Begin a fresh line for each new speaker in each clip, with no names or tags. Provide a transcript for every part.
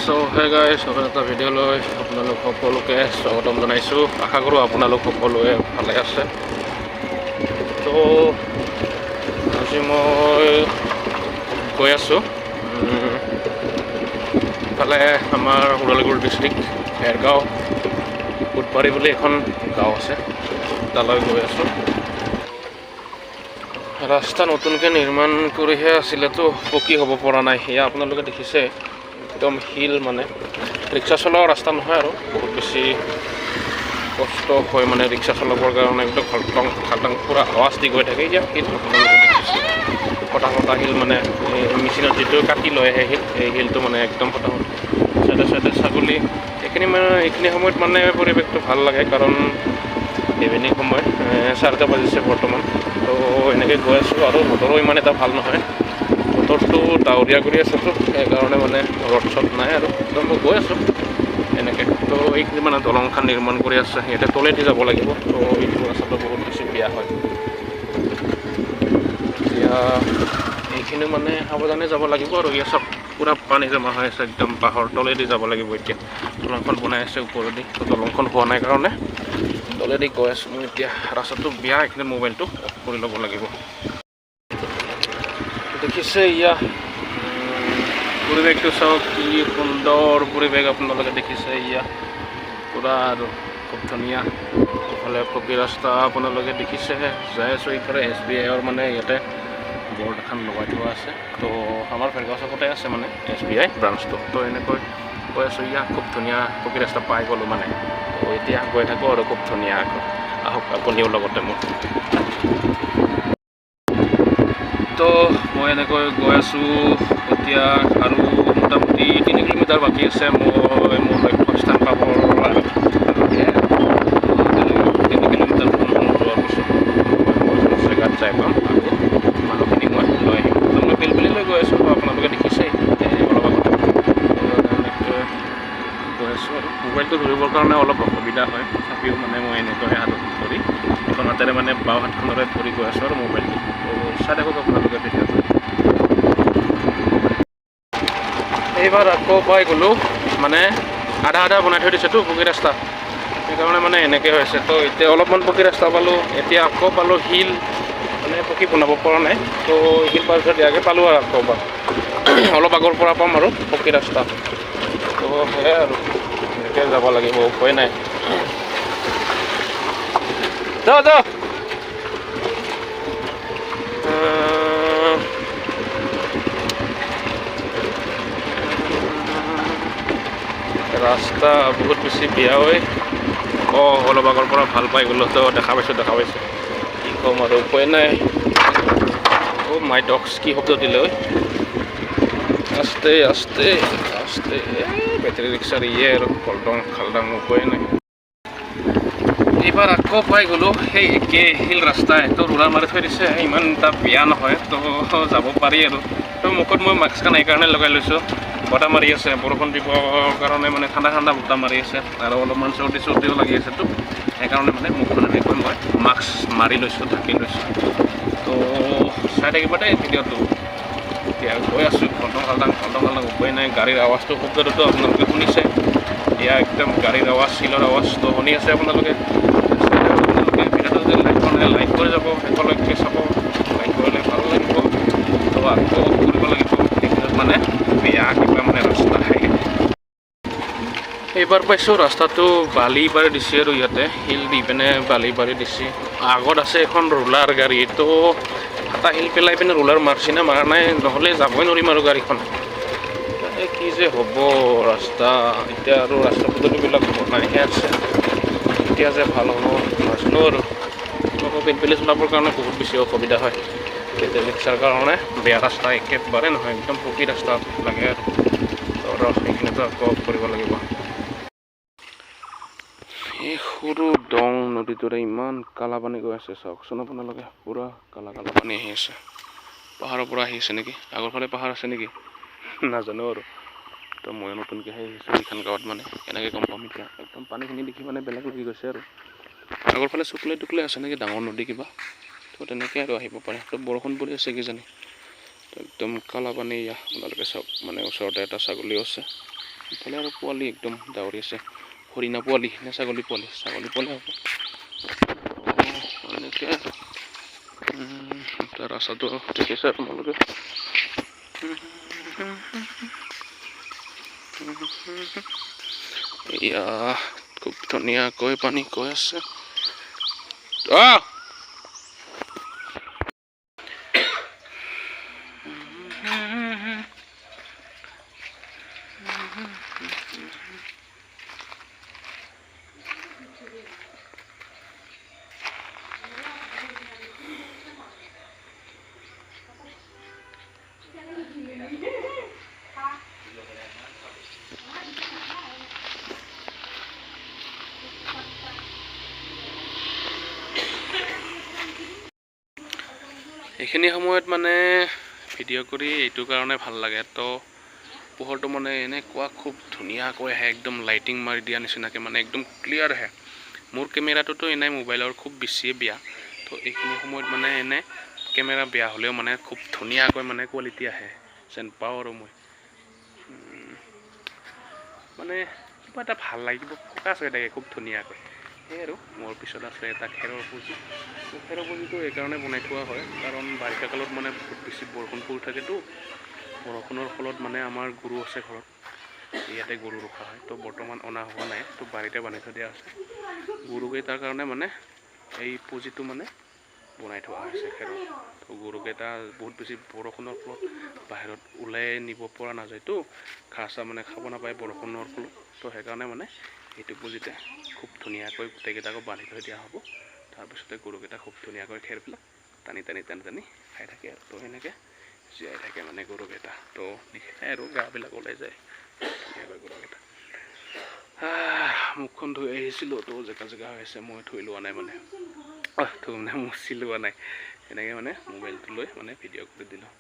So hey guys নতুন এটা ভিডিঅ'লৈ আপোনালোক সকলোকে স্বাগতম জনাইছোঁ। আশা কৰোঁ আপোনালোক সকলোৱে ভালে আছে। তো আজি মই গৈ আছোঁ ইফালে আমাৰ ওদালগুৰি ডিষ্ট্ৰিক্ট এৰগাঁও বুধবাৰী বুলি এখন গাঁও আছে, তালৈ গৈ আছোঁ। ৰাস্তা নতুনকৈ নিৰ্মাণ কৰিহে আছিলেতো পকী হ'ব পৰা নাই। সেয়া আপোনালোকে দেখিছে, একদম শিল, মানে ৰিক্সা চলোৱা ৰাস্তা নহয় আৰু বহুত বেছি কষ্ট হয় মানে ৰিক্সা চলাবৰ কাৰণে। একদম খালটাং পূৰা আৱাজ দি গৈ থাকে। এতিয়া শিল আপোনালোকে দেখিছে, কটা কটা শিল, মানে মেচিনত যিটো কাটি লয় সেই শিলটো মানে একদম কটা কটা। চাইডে চাইডে ছাগলী। এইখিনি সময়ত মানে পৰিৱেশটো ভাল লাগে, কাৰণ ইভিনিং সময় 4টা বাজিছে বৰ্তমান। তো এনেকৈ গৈ আছোঁ আৰু বতৰো ইমান এটা ভাল নহয়, বতৰটো ডাৱৰীয়া কৰি আছেতো, সেইকাৰণে মানে ৰ'দ চদ নাই আৰু একদম মই গৈ আছোঁ এনেকৈ। তো এইখিনি মানে দলংখন নিৰ্মাণ কৰি আছে, ইয়াতে তলেদি যাব লাগিব। তো এইটো ৰাস্তাটো বহুত বেছি বেয়া হয়। এতিয়া এইখিনি মানে সাৱধানে যাব লাগিব আৰু ইয়াত চব পূৰা পানী জমা হৈ আছে, একদম বাঁহৰ তলেদি যাব লাগিব। এতিয়া দলংখন বনাই আছে ওপৰেদি, তো দলংখন হোৱা নাই কাৰণে তলেদি গৈ আছোঁ মই। এতিয়া ৰাস্তাটো বেয়া, এইখিনি মোবাইলটো অফ কৰি ল'ব লাগিব। দেখিছে ইয়া পৰিৱেশটো চাওক, কি সুন্দৰ পৰিৱেশ আপোনালোকে দেখিছে। ইয়া পূৰা আৰু খুব ধুনীয়া। ইফালে পকী ৰাস্তা আপোনালোকে দেখিছে। যাই আছোঁ ইফালে SBI মানে ইয়াতে বৰ্ড এখন লগাই থোৱা আছে। তো আমাৰ ভেৰগাঁও চকতে আছে মানে SBI ব্ৰাঞ্চটো। তো এনেকৈ গৈ আছোঁ। ইয়া খুব ধুনীয়া পকী ৰাস্তা পাই গ'লোঁ মানে। তো এতিয়া গৈ থাকোঁ আৰু খুব ধুনীয়া। আহক আপুনিও লগতে মোৰ। তো মই এনেকৈ গৈ আছোঁ এতিয়া, আৰু মোটামুটি 3 কিলোমিটাৰ বাকী আছে মোৰ লক্ষ্যস্থান পাবৰ আৰু 3 কিলোমিটাৰ যোৱাৰ পিছত জেগাত যাই পাম আৰু মানুহখিনি মই লৈ আহিম। তো মই পিলপিলিলৈ গৈ আছোঁ, আপোনালোকে দেখিছেই অলপ আগতে। গৈ আছোঁ আৰু মোবাইলটো ধৰিবৰ কাৰণে অলপ অসুবিধা হয়, তথাপিও মানে মই এনেকৈ হাতত ধৰি এখন হাতেৰে মানে বাওঁ হাতখনৰে ধৰি গৈ আছোঁ আৰু মোবাইলটো। তো চাই থাকক আপোনালোকে ভিডিঅ'টো। এইবাৰ আকৌ পাই গ'লোঁ, মানে আধা বনাই থৈ দিছেতো পকী ৰাস্তা, সেইকাৰণে মানে এনেকৈ হৈছে। তো এতিয়া অলপমান পকী ৰাস্তা পালোঁ, এতিয়া আকৌ পালোঁ শিল, মানে পকী বনাব পৰা নাই। তো শিল পোৱাৰ পিছত ইয়াকে পালোঁ আৰু আকৌ অলপ আগৰ পৰা পাম আৰু পকী ৰাস্তা। তো সেয়াই আৰু এনেকৈ যাব লাগিব, উপায় নাই। যাওঁ ৰাস্তা বহুত বেছি বেয়া হয়। অলপ আগৰ পৰা ভাল পাই গ'লোঁ, তো দেখা পাইছোঁ কি ক'ম আৰু, উপায় নাই। মাই ডগছ কি শব্দ দিলে ঐ। আস্তে আস্তে আস্তে, বেটেৰী ৰিক্সাৰ আৰু খালডাং উপায় নাই। এইবাৰ আকৌ পাই গ'লোঁ সেই একে শিল ৰাস্তাই। তো ৰোলাৰ মাৰি থৈ দিছে, ইমান এটা বেয়া নহয়, তো যাব পাৰি আৰু। তো মুখত মই মাস্কখন এইকাৰণে লগাই লৈছোঁ, বতাহ মাৰি আছে, বৰষুণ দিবৰ কাৰণে মানে ঠাণ্ডা বতাহ মাৰি আছে, আৰু অলপমান চৰ্দিও লাগি আছেতো, সেইকাৰণে মানে মুখখন এনেকৈ মই মাস্ক মাৰি লৈছোঁ, ঢাকি লৈছোঁ। তো চাই থাকিব দেই ভিডিঅ'টো। এতিয়া গৈ আছোঁ খালডাং উপায় নাই। গাড়ীৰ আৱাজটো শব্দটোতো আপোনালোকে শুনিছে। এতিয়া একদম গাড়ীৰ আৱাজ, শিলৰ আৱাজটো শুনি আছে আপোনালোকে। ভিডিঅ'টো যদি লাইক কৰি যাব, শেষলৈকে চাব। লাইক কৰিলে ভাল লাগিব। তো আকৌ কৰিব লাগিব, এইবিলাক মানে বেয়া কিবা মানে ৰাস্তা আহে। এইবাৰ পাইছোঁ ৰাস্তাটো বালি পাৰি দিছে, আৰু ইয়াতে শিল দি পিনে বালি পাৰি দিছে। আগত আছে এখন ৰোলাৰ গাড়ী, তো এটা শিল পেলাই পিনে ৰোলাৰ মাৰছি না মাৰা নাই, নহ'লে যাবই নোৱাৰিম আৰু গাড়ীখন। কি যে হ'ব ৰাস্তা, এতিয়া আৰু ৰাস্তা পদূলিবিলাক বনাইহে আছে, এতিয়া যে ভাল হ'ব নাজানো আৰু। পিলপিলি চলাবৰ কাৰণে বহুত বেছি অসুবিধা হয়, বেটেৰী ৰিক্সাৰ কাৰণে বেয়া ৰাস্তা একেবাৰে নহয়, একদম পকী ৰাস্তা লাগে আৰু সেইখিনিতো আকৌ অফ কৰিব লাগিব। এই সৰু দং নদীটোৰে ইমান কালা পানী গৈ আছে, চাওকচোন আপোনালোকে, পূৰা কালা পানী আহি আছে। পাহাৰৰ পৰা আহি আছে নেকি, আগৰ ফালে পাহাৰ আছে নেকি নাজানো আৰু। তো মই নতুনকৈ আহিছোঁ এইখন গাঁৱত, মানে এনেকৈ গম পাম এতিয়া। একদম পানীখিনি দেখি মানে বেলেগ লাগি গৈছে আৰু। আগৰ ফালে চুকলে আছে নেকি, ডাঙৰ নদী কিবা, তো তেনেকৈ আৰু আহিব পাৰে। তো বৰষুণ পৰি আছে কিজানি, তো একদম কালা পানী। আপোনালোকে চাওক, মানে ওচৰতে এটা ছাগলীও আছে, ইফালে আৰু পোৱালি একদম ডাউৰি আছে হৰিণা পোৱালি নে ছাগলী পোৱালি হ'ব এনেকৈ তাৰ ৰাস্তাটো দেখিছে আপোনালোকে এয়া খুব ধুনীয়াকৈ পানী গৈ আছে এইখিনি সময়ত মানে ভিডিঅ' কৰি এইটো কাৰণে ভাল লাগে তো পোহৰটো মানে এনেকুৱা খুব ধুনীয়াকৈ আহে একদম লাইটিং মাৰি দিয়া নিচিনাকৈ মানে একদম ক্লিয়াৰ আহে মোৰ কেমেৰাটোতো এনেই মোবাইলৰ খুব বেছিয়ে বেয়া তো এইখিনি সময়ত মানে এনে কেমেৰা বেয়া হ'লেও মানে খুব ধুনীয়াকৈ মানে কোৱালিটি আহে যেন পাওঁ আৰু মই মানে কিবা এটা ভাল লাগিব ফ'কাছ হৈ থাকে খুব ধুনীয়াকৈ সেই আৰু মোৰ পিছত আছে এটা খেৰৰ পুঁজিটো এইকাৰণে বনাই থোৱা হয় কাৰণ বাৰিষা কালত মানে বহুত বেছি বৰষুণ পৰি থাকেতো বৰষুণৰ ফলত মানে আমাৰ গৰু আছে ঘৰত ইয়াতে গৰু ৰখা হয় তো বৰ্তমান অনা হোৱা নাই তো বাৰীতে বান্ধি থৈ দিয়া আছে গৰুকেইটাৰ কাৰণে মানে এই পুঁজিটো মানে বনাই থোৱা হৈছে খেৰৰ তো গৰুকেইটা বহুত বেছি বৰষুণৰ ফলত বাহিৰত ওলাই নিব পৰা নাযায়তো ঘাঁহ চাহ মানে খাব নাপায় বৰষুণৰ ফলত তো সেইকাৰণে মানে এইটো পুঁজিতে খুব ধুনীয়াকৈ গোটেইকেইটাকো বান্ধি থৈ দিয়া হ'ব তাৰপিছতে গৰুকেইটা খুব ধুনীয়াকৈ খেৰবিলাক টানি খাই থাকে আৰু তো সেনেকৈ জীয়াই থাকে মানে গৰুকেইটা তো দেখাই আৰু গাবিলাক ওলাই যায় ধুনীয়াকৈ গৰুকেইটা মুখখন ধুই আহিছিলোঁ তো জেগা হৈ আছে মই ধুই লোৱা নাই মানে মুচি লোৱা নাই এনেকৈ মানে মোবাইলটো লৈ মানে ভিডিঅ' কৰি দিলোঁ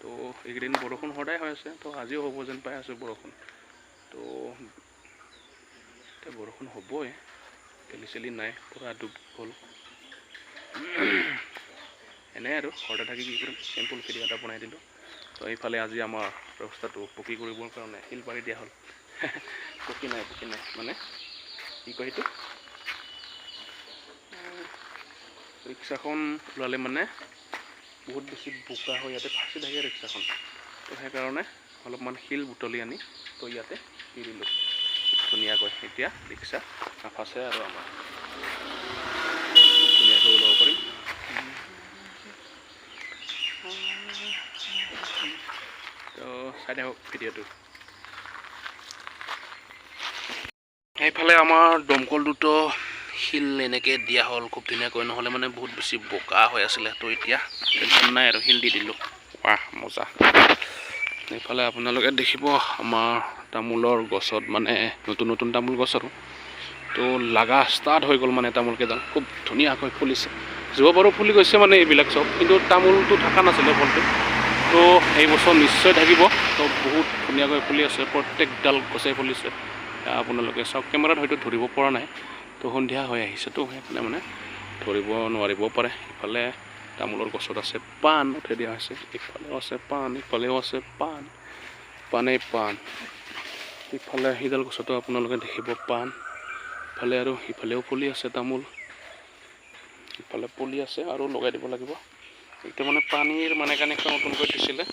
তো এইকেইদিন বৰষুণ সদায় হৈ আছে তো আজিও হ'ব যেন পাই আছোঁ বৰষুণ তো এতিয়া বৰষুণ হ'বই চেলি নাই পূৰা ডুব গ'ল এনে আৰু ঘৰতে থাকি কি কৰিম চিম্পুল ভিডিঅ' এটা বনাই দিলোঁ তো এইফালে আজি আমাৰ ৰাস্তাটো পকী কৰিবৰ কাৰণে শিল পাৰি দিয়া হ'ল পকী নাই মানে কি কয় সেইটো ৰিক্সাখন ওলালে মানে বহুত বেছি বোকা হৈ ইয়াতে ফাঁচি থাকে ৰিক্সাখন তো সেইকাৰণে অলপমান শিল বুটলি আনি তো ইয়াতে দি দিলোঁ ধুনীয়াকৈ এতিয়া ৰিক্সা নাফাচে আৰু আমাৰ ধুনীয়াকৈ ওলাব পাৰিম তো চাই থাকক ভিডিঅ'টো এইফালে আমাৰ দমকলটোতো শিল এনেকৈ দিয়া হ'ল খুব ধুনীয়াকৈ নহ'লে মানে বহুত বেছি বোকা হৈ আছিলে তো এতিয়া টেনশ্যন নাই আৰু শিল দি দিলোঁ মজা এইফালে আপোনালোকে দেখিব আমাৰ তামোলৰ গছত মানে নতুন তামোল গছ আৰু তো লাগা ষ্টাৰ্ট হৈ গ'ল মানে তামোলকেইডাল খুব ধুনীয়াকৈ ফুলিছে যোৱাবাৰো ফুলি গৈছে মানে এইবিলাক চব কিন্তু তামোলটো থকা নাছিলে ফলটো তো এই বছৰ নিশ্চয় থাকিব তো বহুত ধুনীয়াকৈ ফুলি আছে প্ৰত্যেকডাল গছেই ফুলিছে আপোনালোকে চাওক কেমেৰাত হয়তো ধৰিব পৰা নাই তো সন্ধিয়া হৈ আহিছেতো সেইকাৰণে মানে ধৰিব নোৱাৰিব পাৰে ইফালে তামোলৰ গছত আছে পাণ উঠাই দিয়া হৈছে ইফালেও আছে পাণ ইফালেও আছে পাণ ইফালে সিডাল গছতো আপোনালোকে দেখিব পাণ ইফালে আৰু ইফালেও ফুলি আছে তামোল ইফালে পুলি আছে আৰু লগাই দিব লাগিব এইটো মানে পানীৰ মানে কানেকশ্যন নতুনকৈ দিছিলে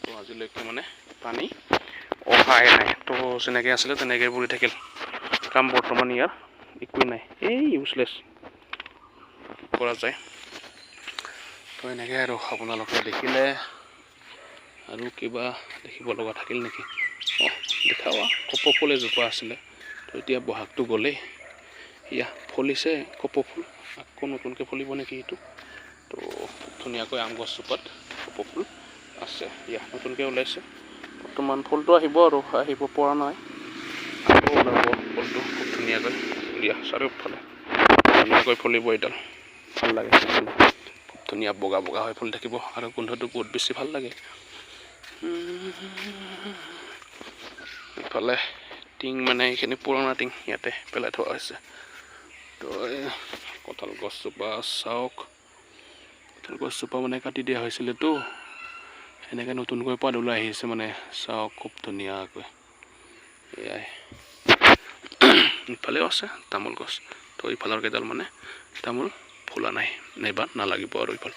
তো আজিলৈকে মানে পানী অহাই নাই তো যেনেকৈ আছিলে তেনেকৈ পৰি থাকিল কাম বৰ্তমান ইয়াৰ একোৱেই নাই এই ইউজলেছ কৰা যায় তো এনেকৈ আৰু আপোনালোকে দেখিলে আৰু কিবা দেখিব লগা থাকিল নেকি দেখাবা কপৌ ফুল এজোপা আছিলে তো এতিয়া বহাগটো গ'লেই ইয়া ফুলিছে কপৌ ফুল আকৌ নতুনকৈ ফুলিব নেকি এইটো তো ধুনীয়াকৈ আম গছজোপাত কপৌ ফুল আছে ইয়া নতুনকৈ ওলাইছে বৰ্তমান ফুলটো আহিব আৰু আহিব পৰা নাই আকৌ ওলাব ফুলটো খুব ধুনীয়াকৈ দিয়া চাৰিওফালে ধুনীয়াকৈ ফুলিব এইডাল ভাল লাগে খুব ধুনীয়া বগা হৈ ফুলি থাকিব আৰু গোন্ধটো বহুত বেছি ভাল লাগে ইফালে টিং মানে এইখিনি পুৰণা টিং ইয়াতে পেলাই থোৱা হৈছে তো কঁঠাল গছজোপা চাওক কঁঠাল গছজোপা মানে কাটি দিয়া হৈছিলেতো এনেকৈ নতুনকৈ পাত ওলাই আহিছে মানে চাওক খুব ধুনীয়াকৈ এয়া ইফালেও আছে তামোল গছ তো ইফালৰ কেইডাল মানে তামোল ফুলা নাই নাইবা নালাগিব আৰু ইফাল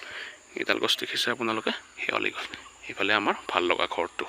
এইডাল গছ দেখিছে আপোনালোকে শেৱালি গছ ইফালে আমাৰ ভাল লগা ঘৰটো